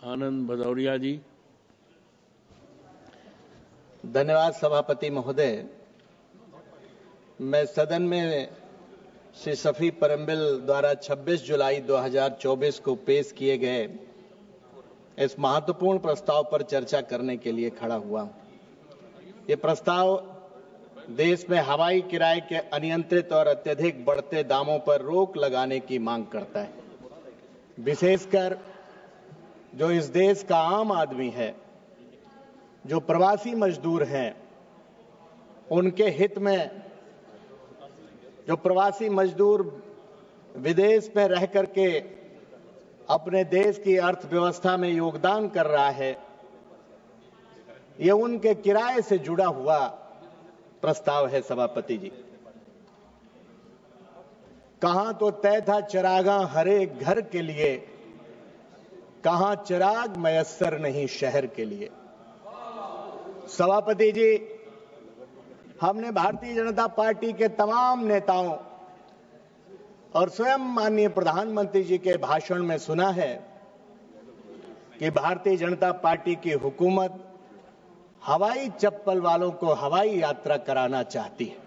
आनंद भदौरिया जी। धन्यवाद सभापति महोदय। मैं सदन में श्री शफी परम्बिल द्वारा 26 जुलाई 2024 को पेश किए गए इस महत्वपूर्ण प्रस्ताव पर चर्चा करने के लिए खड़ा हुआ हूं। ये प्रस्ताव देश में हवाई किराए के अनियंत्रित और अत्यधिक बढ़ते दामों पर रोक लगाने की मांग करता है। विशेषकर जो इस देश का आम आदमी है, जो प्रवासी मजदूर हैं, उनके हित में जो प्रवासी मजदूर विदेश में रह करके अपने देश की अर्थव्यवस्था में योगदान कर रहा है, ये उनके किराए से जुड़ा हुआ प्रस्ताव है। सभापति जी, कहां तो तय था चरागां हर एक घर के लिए, कहां चिराग मयस्सर नहीं शहर के लिए। सभापति जी, हमने भारतीय जनता पार्टी के तमाम नेताओं और स्वयं माननीय प्रधानमंत्री जी के भाषण में सुना है कि भारतीय जनता पार्टी की हुकूमत हवाई चप्पल वालों को हवाई यात्रा कराना चाहती है,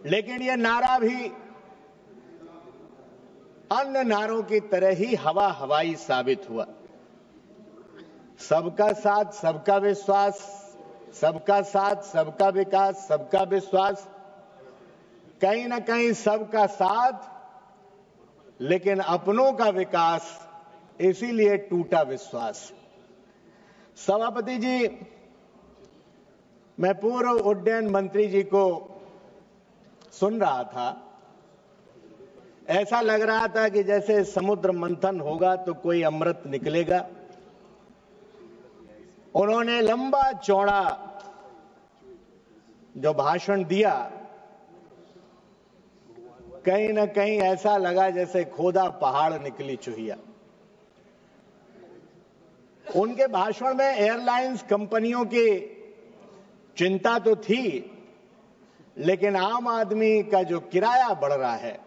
लेकिन यह नारा भी अन्य नारों की तरह ही हवाई साबित हुआ। सबका साथ सबका विश्वास, सबका साथ सबका विकास, सबका विश्वास, कहीं ना कहीं सबका साथ लेकिन अपनों का विकास, इसीलिए टूटा विश्वास। सभापति जी, मैं पूर्व उड्डयन मंत्री जी को सुन रहा था, ऐसा लग रहा था कि जैसे समुद्र मंथन होगा तो कोई अमृत निकलेगा। उन्होंने लंबा चौड़ा जो भाषण दिया, कहीं ना कहीं ऐसा लगा जैसे खोदा पहाड़ निकली चुहिया। उनके भाषण में एयरलाइंस कंपनियों की चिंता तो थी, लेकिन आम आदमी का जो किराया बढ़ रहा है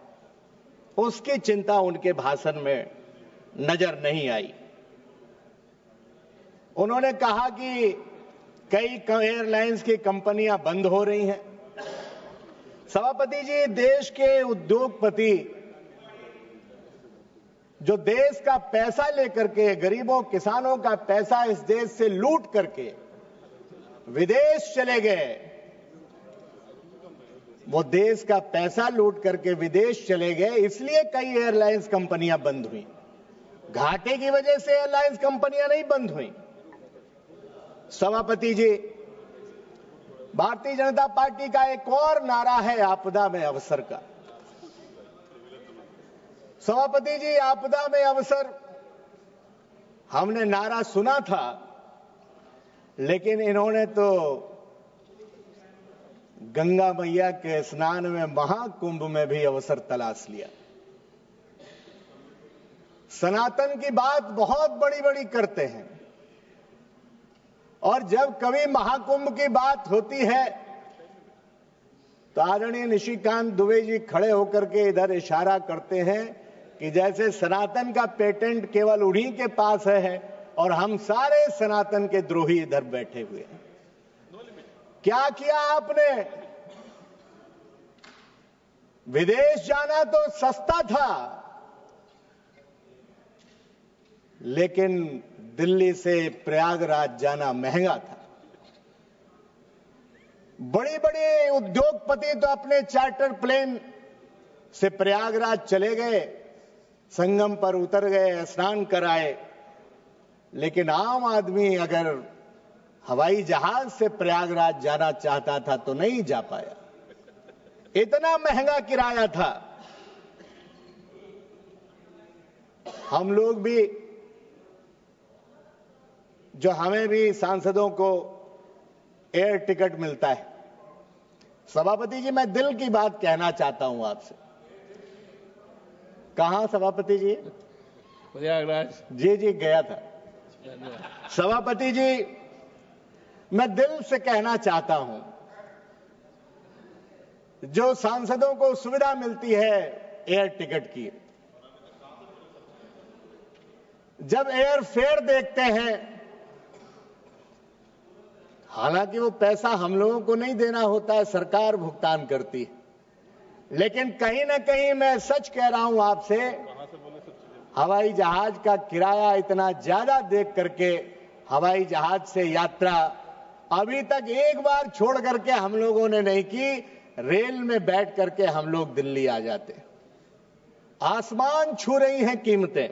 उसकी चिंता उनके भाषण में नजर नहीं आई। उन्होंने कहा कि कई एयरलाइंस की कंपनियां बंद हो रही हैं। सभापति जी, देश के उद्योगपति जो देश का पैसा लेकर के, गरीबों किसानों का पैसा इस देश से लूट करके विदेश चले गए, वो देश का पैसा लूट करके विदेश चले गए, इसलिए कई एयरलाइंस कंपनियां बंद हुई। घाटे की वजह से एयरलाइंस कंपनियां नहीं बंद हुई। सभापति जी, भारतीय जनता पार्टी का एक और नारा है आपदा में अवसर का। सभापति जी, आपदा में अवसर हमने नारा सुना था, लेकिन इन्होंने तो गंगा मैया के स्नान में, महाकुंभ में भी अवसर तलाश लिया। सनातन की बात बहुत बड़ी बड़ी करते हैं, और जब कभी महाकुंभ की बात होती है तो आदरणीय निशिकांत दुबे जी खड़े होकर के इधर इशारा करते हैं कि जैसे सनातन का पेटेंट केवल उन्हीं के पास है और हम सारे सनातन के द्रोही इधर बैठे हुए हैं। क्या किया आपने? विदेश जाना तो सस्ता था, लेकिन दिल्ली से प्रयागराज जाना महंगा था। बड़े बड़े उद्योगपति तो अपने चार्टर प्लेन से प्रयागराज चले गए, संगम पर उतर गए, स्नान कराए, लेकिन आम आदमी अगर हवाई जहाज से प्रयागराज जाना चाहता था तो नहीं जा पाया। इतना महंगा किराया था। हम लोग भी, जो हमें भी सांसदों को एयर टिकट मिलता है, सभापति जी, मैं दिल की बात कहना चाहता हूं आपसे। कहां सभापति जी? प्रयागराज। जी गया था। सभापति जी, मैं दिल से कहना चाहता हूं, जो सांसदों को सुविधा मिलती है एयर टिकट की, जब एयर फेयर देखते हैं, हालांकि वो पैसा हम लोगों को नहीं देना होता है, सरकार भुगतान करती है, लेकिन कहीं ना कहीं मैं सच कह रहा हूं आपसे, हवाई जहाज का किराया इतना ज्यादा देख करके हवाई जहाज से यात्रा अभी तक एक बार छोड़ करके हम लोगों ने नहीं की। रेल में बैठ करके हम लोग दिल्ली आ जाते। आसमान छू रही हैं कीमतें।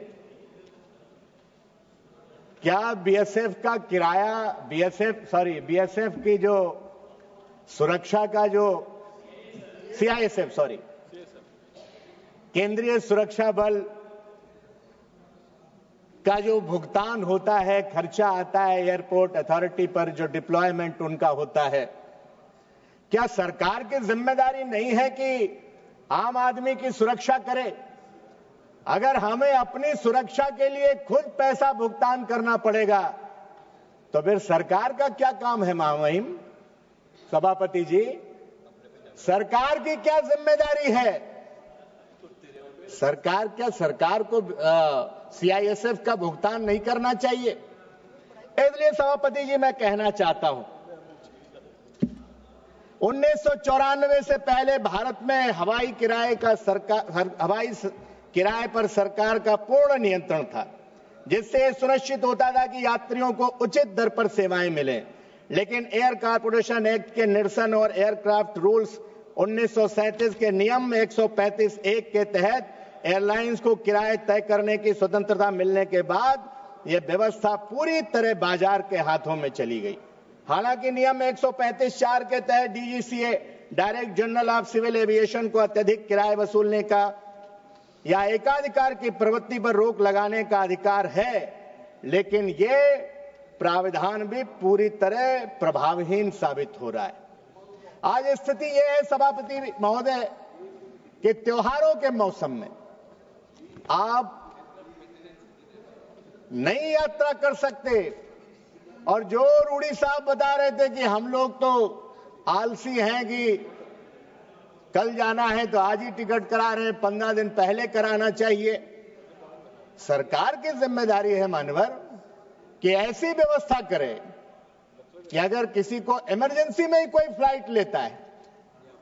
क्या बीएसएफ का किराया, बीएसएफ की जो सुरक्षा का जो सीआईएसएफ केंद्रीय सुरक्षा बल का जो भुगतान होता है, खर्चा आता है एयरपोर्ट अथॉरिटी पर, जो डिप्लॉयमेंट उनका होता है, क्या सरकार की जिम्मेदारी नहीं है कि आम आदमी की सुरक्षा करे? अगर हमें अपनी सुरक्षा के लिए खुद पैसा भुगतान करना पड़ेगा तो फिर सरकार का क्या काम है? महामहिम सभापति जी, सरकार की क्या जिम्मेदारी है? सरकार को सीआईएसएफ का भुगतान नहीं करना चाहिए। इसलिए सभापति जी मैं कहना चाहता हूं, 1994 से पहले भारत में हवाई किराए पर सरकार का पूर्ण नियंत्रण था, जिससे सुनिश्चित होता था कि यात्रियों को उचित दर पर सेवाएं मिलें। लेकिन एयर कॉर्पोरेशन एक्ट के निरसन और एयरक्राफ्ट रूल्स 1937 के नियम 135(1) के तहत एयरलाइंस को किराए तय करने की स्वतंत्रता मिलने के बाद यह व्यवस्था पूरी तरह बाजार के हाथों में चली गई। हालांकि नियम 135(4) के तहत DGCA, director general of civil aviation को अत्यधिक किराए वसूलने का या एकाधिकार की प्रवृत्ति पर रोक लगाने का अधिकार है, लेकिन यह प्रावधान भी पूरी तरह प्रभावहीन साबित हो रहा है। आज स्थिति यह है सभापति महोदय कि त्योहारों के मौसम में आप नई यात्रा कर सकते, और जो रूडी साहब बता रहे थे कि हम लोग तो आलसी हैं कि कल जाना है तो आज ही टिकट करा रहे हैं, 15 दिन पहले कराना चाहिए। सरकार की जिम्मेदारी है मानवर कि ऐसी व्यवस्था करे कि अगर किसी को इमरजेंसी में ही कोई फ्लाइट लेता है,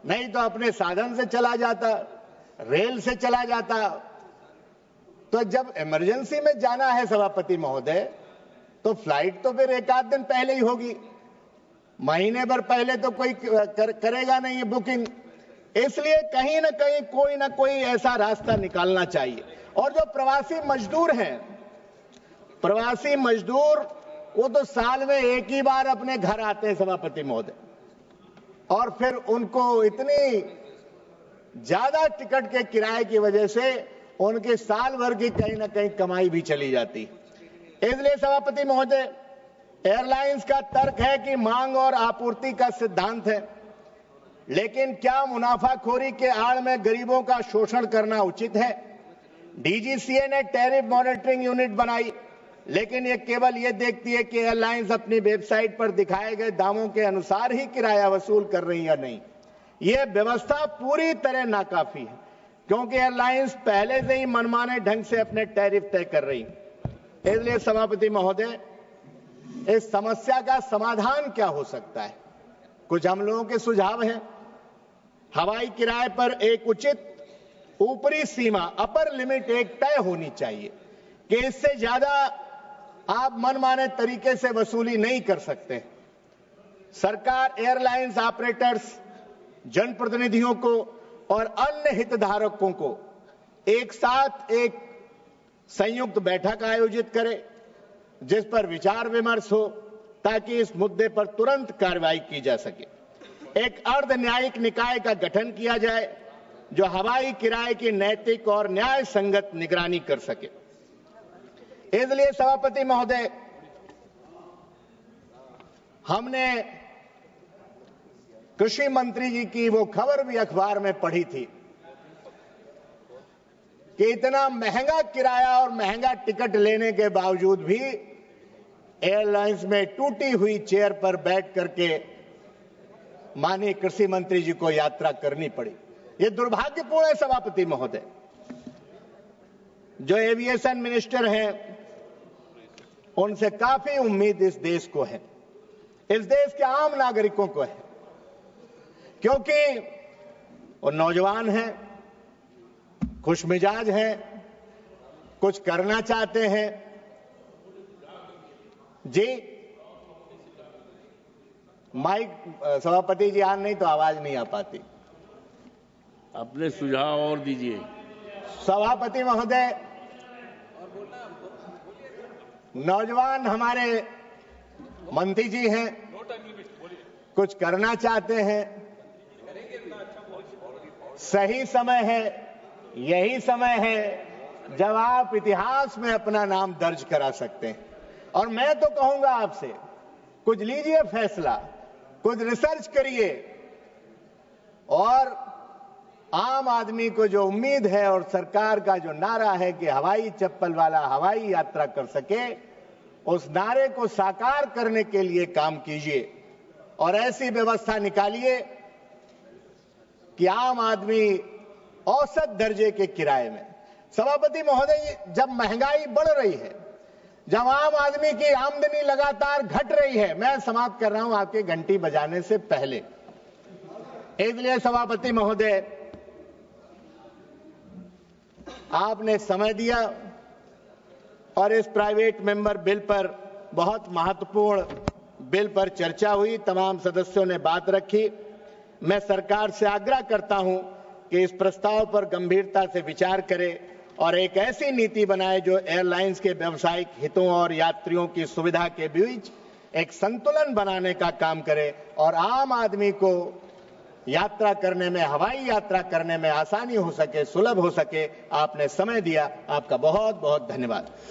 नहीं तो अपने साधन से चला जाता, रेल से चला जाता, तो जब इमरजेंसी में जाना है सभापति महोदय तो फ्लाइट तो फिर एक आध दिन पहले ही होगी, महीने भर पहले तो कोई करेगा नहीं ये बुकिंग। इसलिए कहीं ना कोई ऐसा रास्ता निकालना चाहिए। और जो प्रवासी मजदूर हैं, प्रवासी मजदूर वो तो साल में एक ही बार अपने घर आते हैं सभापति महोदय, और फिर उनको इतनी ज्यादा टिकट के किराए की वजह से उनके साल भर की कहीं ना कहीं कमाई भी चली जाती। इसलिए सभापति महोदय, एयरलाइंस का तर्क है कि मांग और आपूर्ति का सिद्धांत है, लेकिन क्या मुनाफाखोरी के आड़ में गरीबों का शोषण करना उचित है? डीजीसीए ने टैरिफ मॉनिटरिंग यूनिट बनाई, लेकिन यह केवल यह देखती है कि एयरलाइंस अपनी वेबसाइट पर दिखाए गए दामों के अनुसार ही किराया वसूल कर रही है या नहीं। यह व्यवस्था पूरी तरह नाकाफी है, क्योंकि एयरलाइंस पहले से ही मनमाने ढंग से अपने टैरिफ तय कर रही है। इसलिए सभापति महोदय, इस समस्या का समाधान क्या हो सकता है? कुछ हम लोगों के सुझाव हैं। हवाई किराए पर एक उचित ऊपरी सीमा, अपर लिमिट एक तय होनी चाहिए कि इससे ज्यादा आप मनमाने तरीके से वसूली नहीं कर सकते। सरकार एयरलाइंस ऑपरेटर्स, जनप्रतिनिधियों को और अन्य हितधारकों को एक साथ एक संयुक्त बैठक आयोजित करे, जिस पर विचार विमर्श हो, ताकि इस मुद्दे पर तुरंत कार्रवाई की जा सके। एक अर्ध न्यायिक निकाय का गठन किया जाए जो हवाई किराए की नैतिक और न्याय संगत निगरानी कर सके। इसलिए सभापति महोदय, हमने कृषि मंत्री जी की वो खबर भी अखबार में पढ़ी थी कि इतना महंगा किराया और महंगा टिकट लेने के बावजूद भी एयरलाइंस में टूटी हुई चेयर पर बैठ करके माननीय कृषि मंत्री जी को यात्रा करनी पड़ी। यह दुर्भाग्यपूर्ण है सभापति महोदय। जो एविएशन मिनिस्टर हैं उनसे काफी उम्मीद इस देश को है, इस देश के आम नागरिकों को है, क्योंकि वो नौजवान हैं, खुशमिजाज हैं, कुछ करना चाहते हैं। जी माइक सभापति जी ऑन नहीं तो आवाज नहीं आ पाती। अपने सुझाव और दीजिए। सभापति महोदय, नौजवान हमारे मंत्री जी हैं, कुछ करना चाहते हैं, सही समय है, यही समय है जब आप इतिहास में अपना नाम दर्ज करा सकते हैं। और मैं तो कहूंगा आपसे, कुछ लीजिए फैसला, कुछ रिसर्च करिए, और आम आदमी को जो उम्मीद है और सरकार का जो नारा है कि हवाई चप्पल वाला हवाई यात्रा कर सके, उस नारे को साकार करने के लिए काम कीजिए और ऐसी व्यवस्था निकालिए कि आम आदमी औसत दर्जे के किराए में। सभापति महोदय, जब महंगाई बढ़ रही है, जब आम आदमी की आमदनी लगातार घट रही है, मैं समाप्त कर रहा हूं आपके घंटी बजाने से पहले, इसलिए सभापति महोदय आपने समय दिया और इस प्राइवेट मेंबर बिल पर, बहुत महत्वपूर्ण बिल पर चर्चा हुई, तमाम सदस्यों ने बात रखी। मैं सरकार से आग्रह करता हूं कि इस प्रस्ताव पर गंभीरता से विचार करे और एक ऐसी नीति बनाए जो एयरलाइंस के व्यावसायिक हितों और यात्रियों की सुविधा के बीच एक संतुलन बनाने का काम करे और आम आदमी को यात्रा करने में, हवाई यात्रा करने में आसानी हो सके, सुलभ हो सके। आपने समय दिया, आपका बहुत बहुत धन्यवाद।